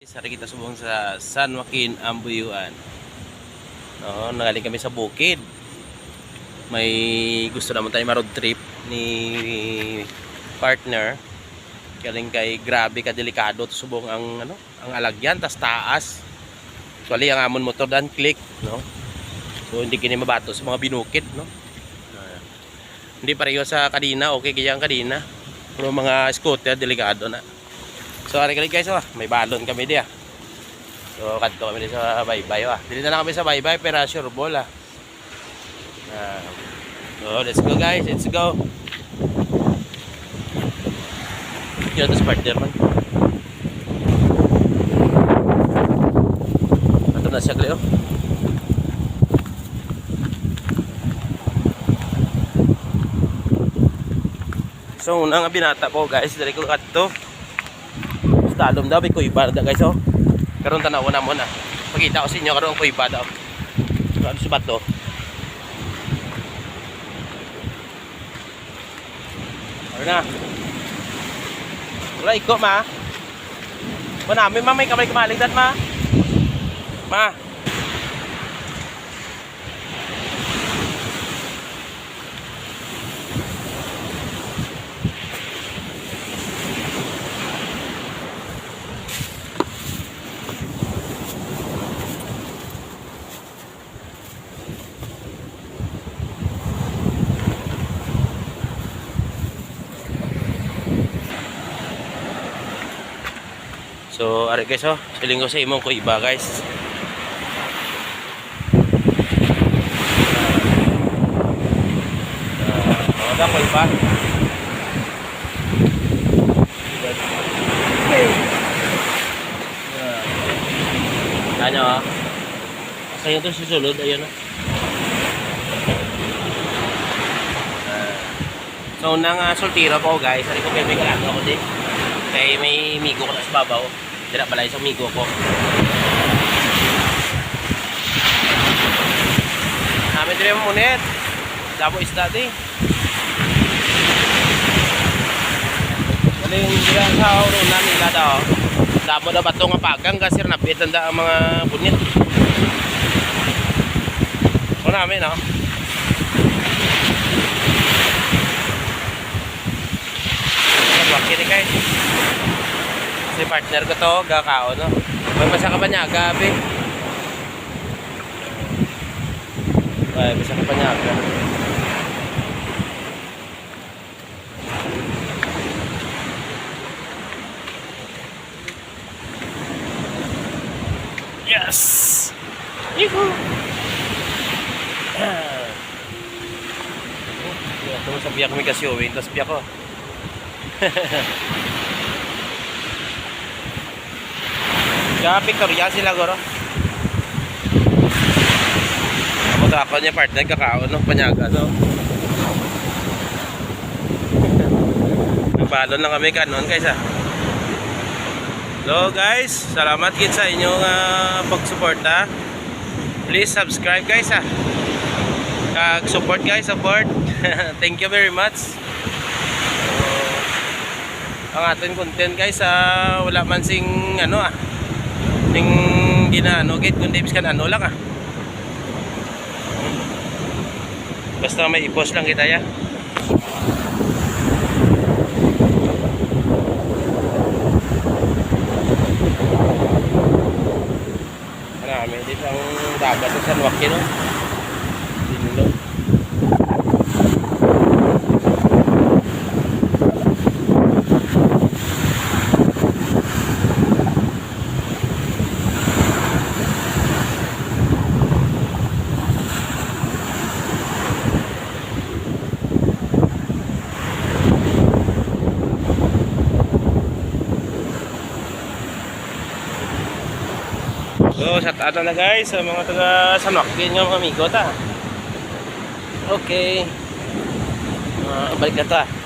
Isa rin kita subong sa San Joaquin, Ambuyuan. No, nagaling kami sa bukid. May gusto naman tayo ma-road trip ni partner. Galing kay grabe ka delikado subong ang ang alagyan tas taas. Actually ang amon motor dan click, no. So hindi kini mabato sa mga binukid, no. Hindi pareho sa kanina, okay kaya ang kanina. Pero mga scooter delikado na. So ari guys, may balon kami diya. So kadto kami sa baybay Dili na lang kami sa baybay pero sure ball So let's go guys, let's go. Yun tas partner man. Ato na siya Cleo. So una nga binata po guys, dali ko kadto. Talom daw, may kuiba na guys, karon tanaw na muna. Pakita ko sa inyo karon ang kuiba daw. Ano sa bato? Ano na? Wala iko ma. Manami ma, may kamay kamaligdan ma. Ma. So, ari guys, siling ko sa imong ko iba guys. Ada ko iba. Ano? Asa yun to susulod, ayun na. So, nang soltira po guys, ari ko may kalado ako din. Kaya may migo ko na sa babaw. Dila balay sa migo ko. Namin din yung munit. Damo isda di. Galing dila sa urunan nila daw. Damo na bato nga pagang kasi napitan da ang mga bunit. O namin Wakil guys. Si partner ko to, gakao May masa ka pa niya, gabi. Ay, masa ka pa niya, Yes! Yuhu! Ito sa biyak kami kasi uwi, tapos biyak ko. Kaya Victoria sila goro. Ako ako niya partner kakao panyaga Nagbalon lang kami kanon guys So guys, salamat gid sa inyong pagsuporta. Please subscribe guys support guys, support. Thank you very much. Ang ating content guys wala man sing ning git kundi biskan lang basta may i-post lang kita ya. Marami dito ang dagat sa San Joaquin Dinlo. So, shout out na guys sa mga taga San Joaquin ng mga amigo ta. Okay. Balik na to